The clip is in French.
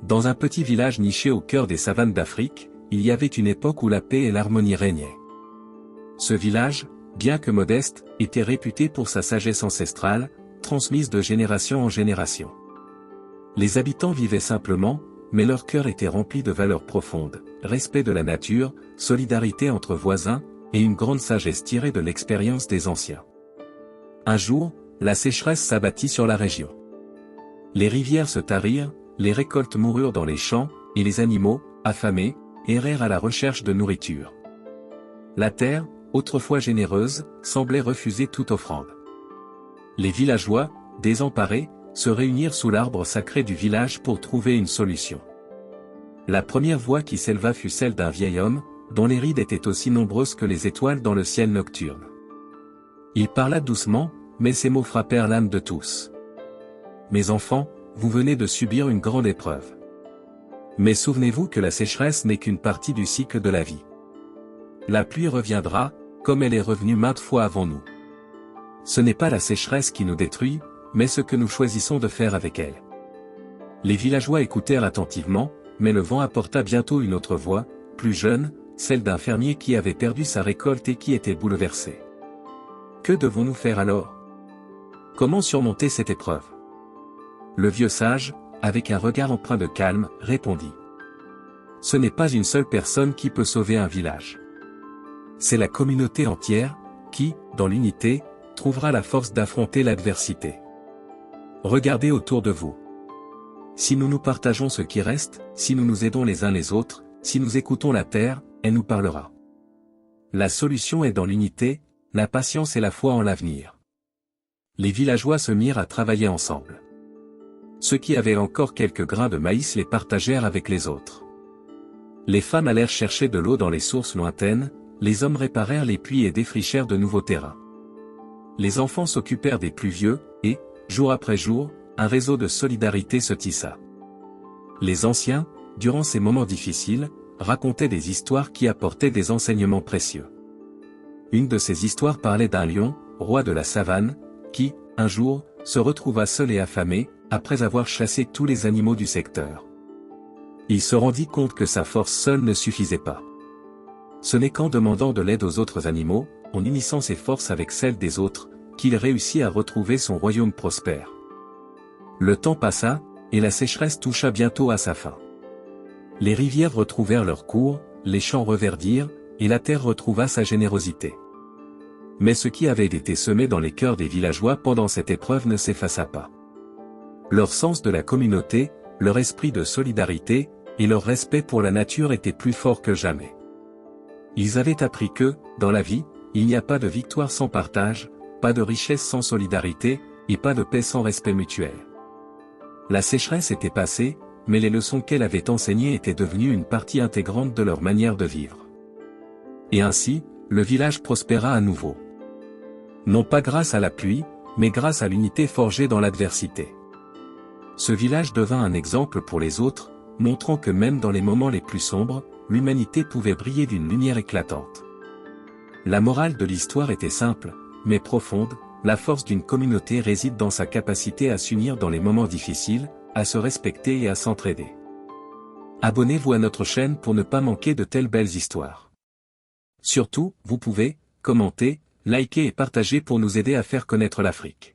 Dans un petit village niché au cœur des savanes d'Afrique, il y avait une époque où la paix et l'harmonie régnaient. Ce village, bien que modeste, était réputé pour sa sagesse ancestrale, transmise de génération en génération. Les habitants vivaient simplement, mais leur cœur était rempli de valeurs profondes, respect de la nature, solidarité entre voisins, et une grande sagesse tirée de l'expérience des anciens. Un jour, la sécheresse s'abattit sur la région. Les rivières se tarirent, les récoltes moururent dans les champs, et les animaux, affamés, errèrent à la recherche de nourriture. La terre, autrefois généreuse, semblait refuser toute offrande. Les villageois, désemparés, se réunirent sous l'arbre sacré du village pour trouver une solution. La première voix qui s'éleva fut celle d'un vieil homme, dont les rides étaient aussi nombreuses que les étoiles dans le ciel nocturne. Il parla doucement, mais ses mots frappèrent l'âme de tous. « Mes enfants, vous venez de subir une grande épreuve. Mais souvenez-vous que la sécheresse n'est qu'une partie du cycle de la vie. La pluie reviendra, comme elle est revenue maintes fois avant nous. Ce n'est pas la sécheresse qui nous détruit, mais ce que nous choisissons de faire avec elle. » Les villageois écoutèrent attentivement, mais le vent apporta bientôt une autre voix, plus jeune, celle d'un fermier qui avait perdu sa récolte et qui était bouleversé. Que devons-nous faire alors? Comment surmonter cette épreuve? Le vieux sage, avec un regard empreint de calme, répondit. Ce n'est pas une seule personne qui peut sauver un village. C'est la communauté entière, qui, dans l'unité, trouvera la force d'affronter l'adversité. Regardez autour de vous. Si nous nous partageons ce qui reste, si nous nous aidons les uns les autres, si nous écoutons la terre, elle nous parlera. La solution est dans l'unité, la patience et la foi en l'avenir. Les villageois se mirent à travailler ensemble. Ceux qui avaient encore quelques grains de maïs les partagèrent avec les autres. Les femmes allèrent chercher de l'eau dans les sources lointaines, les hommes réparèrent les puits et défrichèrent de nouveaux terrains. Les enfants s'occupèrent des plus vieux, et, jour après jour, un réseau de solidarité se tissa. Les anciens, durant ces moments difficiles, racontaient des histoires qui apportaient des enseignements précieux. Une de ces histoires parlait d'un lion, roi de la savane, qui, un jour, se retrouva seul et affamé, après avoir chassé tous les animaux du secteur. Il se rendit compte que sa force seule ne suffisait pas. Ce n'est qu'en demandant de l'aide aux autres animaux, en unissant ses forces avec celles des autres, qu'il réussit à retrouver son royaume prospère. Le temps passa, et la sécheresse toucha bientôt à sa fin. Les rivières retrouvèrent leur cours, les champs reverdirent, et la terre retrouva sa générosité. Mais ce qui avait été semé dans les cœurs des villageois pendant cette épreuve ne s'effaça pas. Leur sens de la communauté, leur esprit de solidarité, et leur respect pour la nature étaient plus forts que jamais. Ils avaient appris que, dans la vie, il n'y a pas de victoire sans partage, pas de richesse sans solidarité, et pas de paix sans respect mutuel. La sécheresse était passée, mais les leçons qu'elle avait enseignées étaient devenues une partie intégrante de leur manière de vivre. Et ainsi, le village prospéra à nouveau. Non pas grâce à la pluie, mais grâce à l'unité forgée dans l'adversité. Ce village devint un exemple pour les autres, montrant que même dans les moments les plus sombres, l'humanité pouvait briller d'une lumière éclatante. La morale de l'histoire était simple, mais profonde, la force d'une communauté réside dans sa capacité à s'unir dans les moments difficiles, à se respecter et à s'entraider. Abonnez-vous à notre chaîne pour ne pas manquer de telles belles histoires. Surtout, vous pouvez, commenter, liker et partager pour nous aider à faire connaître l'Afrique.